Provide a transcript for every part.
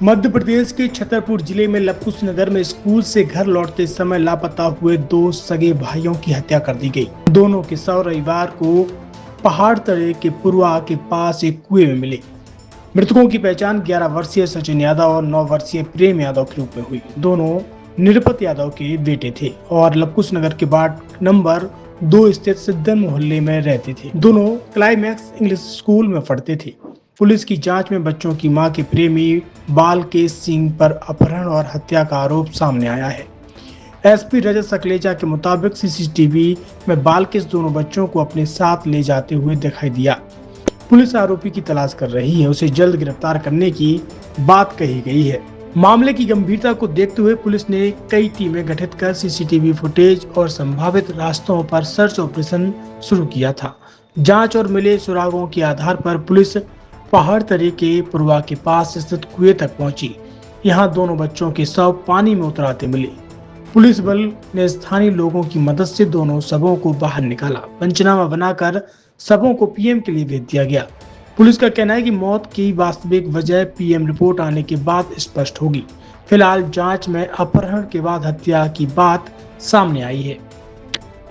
मध्य प्रदेश के छतरपुर जिले में लवकुश नगर में स्कूल से घर लौटते समय लापता हुए दो सगे भाइयों की हत्या कर दी गई। दोनों के शव रविवार को पहाड़ तले के पुरवा के पास एक कुएं में मिले। मृतकों की पहचान 11 वर्षीय सचिन यादव और 9 वर्षीय प्रेम यादव के रूप में हुई। दोनों निरपत यादव के बेटे थे और लवकुश नगर के वार्ड नंबर 2 स्थित सिद्धन मोहल्ले में रहते थे। दोनों क्लाइमैक्स इंग्लिश स्कूल में पढ़ते थे। पुलिस की जांच में बच्चों की मां के प्रेमी बालकेश सिंह पर अपहरण और हत्या का आरोप सामने आया है। एसपी रजत सकलेचा के मुताबिक सीसीटीवी में बालकेश दोनों बच्चों को अपने साथ ले जाते हुए दिखाई दिया। पुलिस आरोपी की तलाश कर रही है, उसे जल्द गिरफ्तार करने की बात कही गई है। मामले की गंभीरता को देखते हुए पुलिस ने कई टीमें गठित कर सीसीटीवी फुटेज और संभावित रास्तों पर सर्च ऑपरेशन शुरू किया था। जांच और मिले सुरागों के आधार पर पुलिस पहाड़ तले के पुरवा के पास स्थित कुएं तक पहुंची। यहां दोनों बच्चों के शव पानी में उतराते मिले। पुलिस बल ने स्थानीय लोगों की मदद से दोनों शवों को बाहर निकाला। पंचनामा बनाकर शवों को पीएम के लिए भेज दिया गया। पुलिस का कहना है कि मौत की वास्तविक वजह पीएम रिपोर्ट आने के बाद स्पष्ट होगी। फिलहाल जांच में अपहरण के बाद हत्या की बात सामने आई है।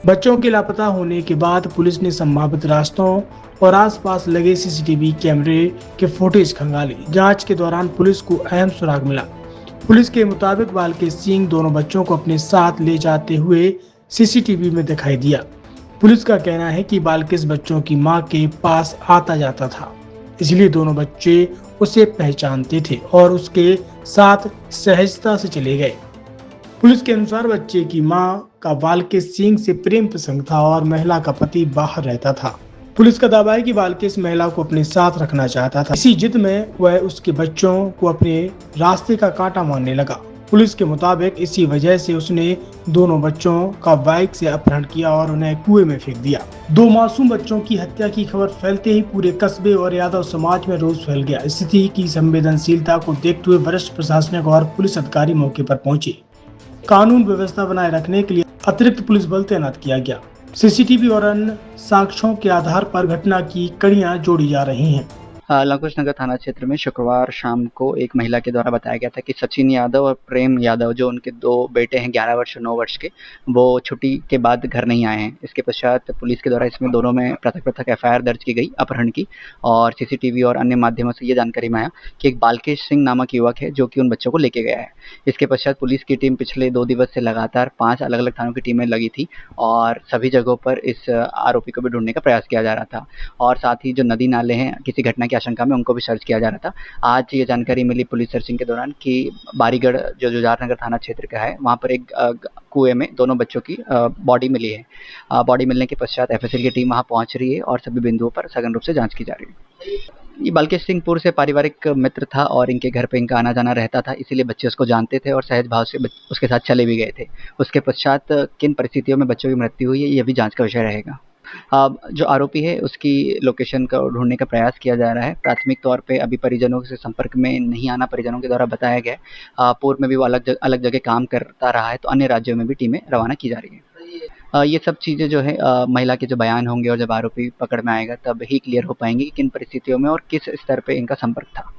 बच्चों के लापता होने के बाद पुलिस ने संभावित रास्तों और आसपास लगे सीसीटीवी कैमरे के फुटेज खंगाले। जांच के दौरान पुलिस को अहम सुराग मिला। पुलिस के मुताबिक बालकेश सिंह दोनों बच्चों को अपने साथ ले जाते हुए सीसीटीवी में दिखाई दिया। पुलिस का कहना है कि बालकेश बच्चों की मां के पास आता जाता था, इसलिए दोनों बच्चे उसे पहचानते थे और उसके साथ सहजता से चले गए। पुलिस के अनुसार बच्चे की मां का बालकेश सिंह से प्रेम प्रसंग था और महिला का पति बाहर रहता था। पुलिस का दावा है कि बालकेश महिला को अपने साथ रखना चाहता था। इसी जिद में वह उसके बच्चों को अपने रास्ते का कांटा मारने लगा। पुलिस के मुताबिक इसी वजह से उसने दोनों बच्चों का बाइक से अपहरण किया और उन्हें कुएं में फेंक दिया। दो मासूम बच्चों की हत्या की खबर फैलते ही पूरे कस्बे और यादव समाज में रोष फैल गया। स्थिति की संवेदनशीलता को देखते हुए वरिष्ठ प्रशासनिक और पुलिस अधिकारी मौके पर पहुंचे। कानून व्यवस्था बनाए रखने के लिए अतिरिक्त पुलिस बल तैनात किया गया। सीसीटीवी और अन्य साक्ष्यों के आधार पर घटना की कड़ियां जोड़ी जा रही हैं। लवकुश नगर थाना क्षेत्र में शुक्रवार शाम को एक महिला के द्वारा बताया गया था कि सचिन यादव और प्रेम यादव, जो उनके दो बेटे हैं 11 वर्ष और 9 वर्ष के, वो छुट्टी के बाद घर नहीं आए हैं। इसके पश्चात पुलिस के द्वारा इसमें दोनों में पृथक पृथक एफआईआर दर्ज की गई अपहरण की, और सीसीटीवी और अन्य माध्यमों से ये जानकारी में आया कि एक बालकेश सिंह नामक युवक है जो कि उन बच्चों को लेके गया है। इसके पश्चात पुलिस की टीम पिछले 2 दिवस से लगातार 5 अलग अलग थानों की टीमें लगी थी और सभी जगहों पर इस आरोपी को भी ढूंढने का प्रयास किया जा रहा था, और साथ ही जो नदी नाले हैं किसी घटना की आशंका में उनको भी सर्च किया जा रहा था। आज ये जानकारी मिली पुलिस सर्चिंग के दौरान कि बारीगढ़ जो जुझार नगर थाना क्षेत्र का है, वहाँ पर एक कुएं में दोनों बच्चों की बॉडी मिली है। बॉडी मिलने के पश्चात एफएसएल की टीम वहाँ पहुंच रही है और सभी बिंदुओं पर सघन रूप से जांच की जा रही है। ये बालकेश सिंह पूर्व से पारिवारिक मित्र था और इनके घर पे इनका आना जाना रहता था, इसीलिए बच्चे उसको जानते थे और सहज भाव से उसके साथ चले भी गए थे। उसके पश्चात किन परिस्थितियों में बच्चों की मृत्यु हुई है, ये भी जांच का विषय रहेगा। जो आरोपी है उसकी लोकेशन का ढूंढने का प्रयास किया जा रहा है। प्राथमिक तौर पे अभी परिजनों से संपर्क में नहीं आना परिजनों के द्वारा बताया गया है। पूर्व में भी वो अलग जगह काम करता रहा है, तो अन्य राज्यों में भी टीमें रवाना की जा रही है। ये सब चीज़ें जो है महिला के जो बयान होंगे और जब आरोपी पकड़ में आएगा तब ही क्लियर हो पाएंगी कि किन परिस्थितियों में और किस स्तर पे इनका संपर्क था।